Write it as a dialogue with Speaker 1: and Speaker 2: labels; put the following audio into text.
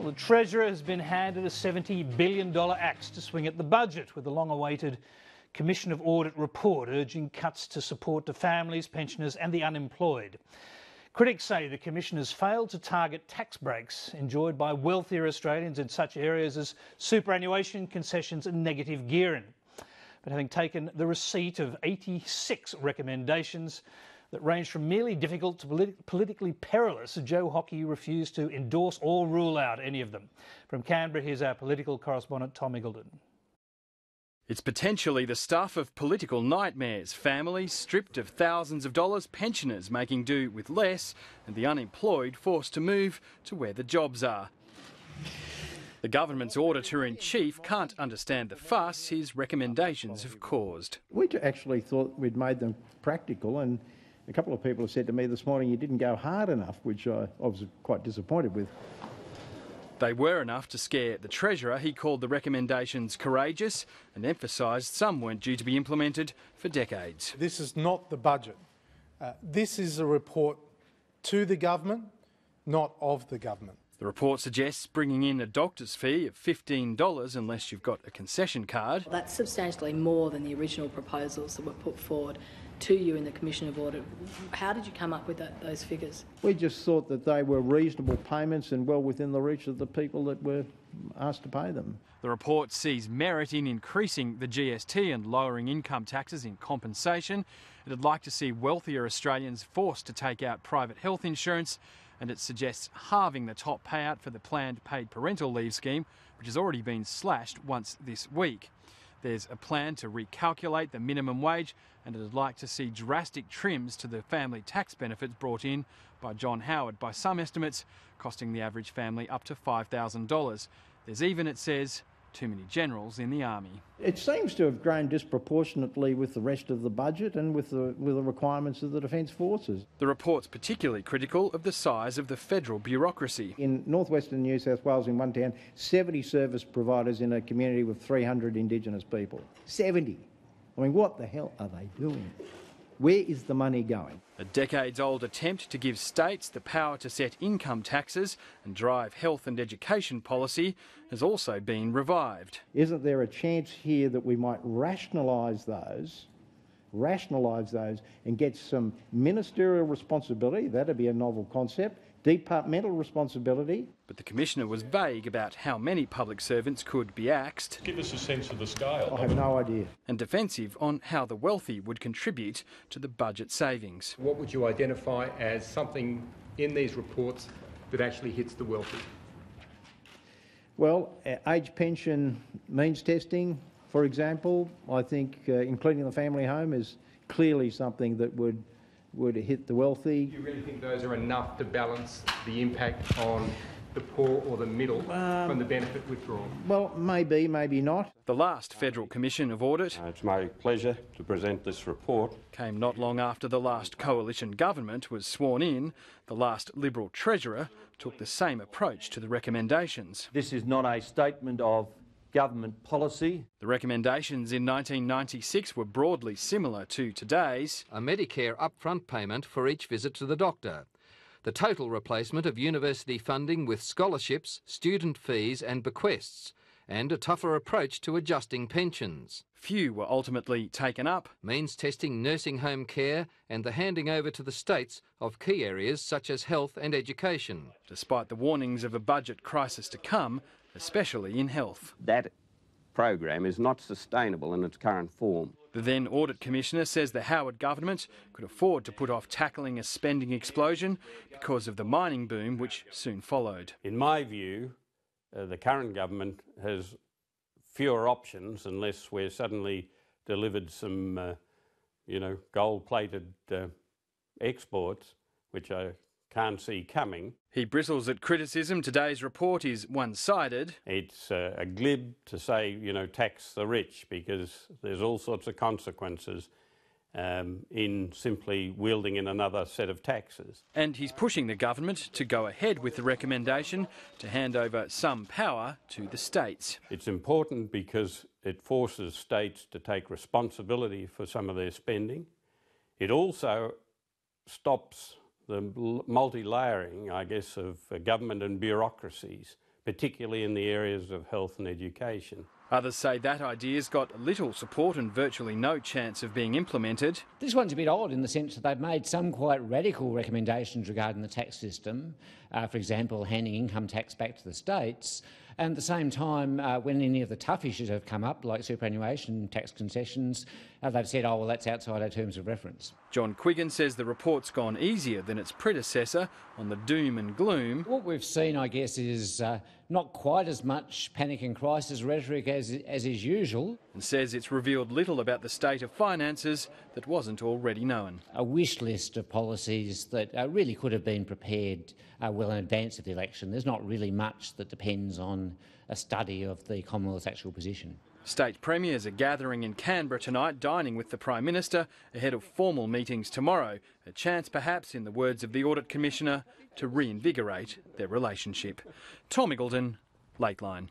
Speaker 1: Well, the Treasurer has been handed a $70 billion axe to swing at the budget, with the long-awaited Commission of Audit report urging cuts to support to families, pensioners and the unemployed. Critics say the Commission has failed to target tax breaks enjoyed by wealthier Australians in such areas as superannuation, concessions and negative gearing. But having taken the receipt of 86 recommendations that range from merely difficult to politically perilous, Joe Hockey refused to endorse or rule out any of them. From Canberra, here's our political correspondent Tom Eagleton.
Speaker 2: It's potentially the stuff of political nightmares. Families stripped of thousands of dollars, pensioners making do with less, and the unemployed forced to move to where the jobs are. The government's Auditor-in-Chief can't understand the fuss his recommendations have caused.
Speaker 3: We actually thought we'd made them practical, and a couple of people have said to me this morning you didn't go hard enough, which I was quite disappointed with.
Speaker 2: They were enough to scare the Treasurer. He called the recommendations courageous and emphasised some weren't due to be implemented for decades.
Speaker 4: This is not the budget. This is a report to the government, not of the government.
Speaker 2: The report suggests bringing in a doctor's fee of $15 unless you've got a concession card.
Speaker 5: That's substantially more than the original proposals that were put forward to you in the Commission of Audit. How did you come up with those figures?
Speaker 3: We just thought that they were reasonable payments and well within the reach of the people that were asked to pay them.
Speaker 2: The report sees merit in increasing the GST and lowering income taxes in compensation. It'd like to see wealthier Australians forced to take out private health insurance, and it suggests halving the top payout for the planned paid parental leave scheme, which has already been slashed once this week. There's a plan to recalculate the minimum wage, and it'd like to see drastic trims to the family tax benefits brought in by John Howard, by some estimates costing the average family up to $5,000. There's even, it says, too many generals in the army.
Speaker 3: It seems to have grown disproportionately with the rest of the budget and with the requirements of the Defence Forces.
Speaker 2: The report's particularly critical of the size of the federal bureaucracy.
Speaker 3: In northwestern New South Wales, in one town, 70 service providers in a community with 300 Indigenous people. 70. I mean, what the hell are they doing? Where is the money going?
Speaker 2: A decades-old attempt to give states the power to set income taxes and drive health and education policy has also been revived.
Speaker 3: Isn't there a chance here that we might rationalise those and get some ministerial responsibility? That'd be a novel concept. Departmental responsibility.
Speaker 2: But the Commissioner was vague about how many public servants could be axed.
Speaker 6: Give us a sense of the scale.
Speaker 3: I have no idea.
Speaker 2: And defensive on how the wealthy would contribute to the budget savings.
Speaker 7: What would you identify as something in these reports that actually hits the wealthy?
Speaker 3: Well, age pension means testing, for example, I think including the family home is clearly something that would hit the wealthy.
Speaker 7: Do you really think those are enough to balance the impact on the poor or the middle from the benefit withdrawal?
Speaker 3: Well, maybe, maybe not.
Speaker 2: The last Federal Commission of Audit,
Speaker 8: it's my pleasure to present this report,
Speaker 2: came not long after the last coalition government was sworn in. The last Liberal Treasurer took the same approach to the recommendations.
Speaker 9: This is not a statement of government policy.
Speaker 2: The recommendations in 1996 were broadly similar to today's.
Speaker 10: A Medicare upfront payment for each visit to the doctor. The total replacement of university funding with scholarships, student fees and bequests, and a tougher approach to adjusting pensions.
Speaker 2: Few were ultimately taken up.
Speaker 10: Means testing nursing home care and the handing over to the states of key areas such as health and education.
Speaker 2: Despite the warnings of a budget crisis to come, especially in health.
Speaker 8: That program is not sustainable in its current form.
Speaker 2: The then Audit Commissioner says the Howard government could afford to put off tackling a spending explosion because of the mining boom which soon followed.
Speaker 11: In my view, the current government has fewer options unless we're suddenly delivered some, gold-plated exports, which I can't see coming.
Speaker 2: He bristles at criticism. Today's report is one-sided.
Speaker 11: It's a glib to say, tax the rich, because there's all sorts of consequences in simply wielding in another set of taxes.
Speaker 2: And he's pushing the government to go ahead with the recommendation to hand over some power to the states.
Speaker 11: It's important because it forces states to take responsibility for some of their spending. It also stops the multi-layering, I guess, of government and bureaucracies, particularly in the areas of health and education.
Speaker 2: Others say that idea's got little support and virtually no chance of being implemented.
Speaker 6: This one's a bit odd in the sense that they've made some quite radical recommendations regarding the tax system, for example, handing income tax back to the states, and at the same time, when any of the tough issues have come up, like superannuation, tax concessions, they've said, oh, well, that's outside our terms of reference.
Speaker 2: John Quiggin says the report's gone easier than its predecessor on the doom and gloom.
Speaker 6: What we've seen, I guess, is not quite as much panic and crisis rhetoric as is usual.
Speaker 2: And says it's revealed little about the state of finances that wasn't already known.
Speaker 6: A wish list of policies that really could have been prepared well in advance of the election. There's not really much that depends on a study of the Commonwealth's actual position.
Speaker 2: State premiers are gathering in Canberra tonight, dining with the Prime Minister ahead of formal meetings tomorrow. A chance, perhaps, in the words of the Audit Commissioner, to reinvigorate their relationship. Tom Iggulden, Lateline.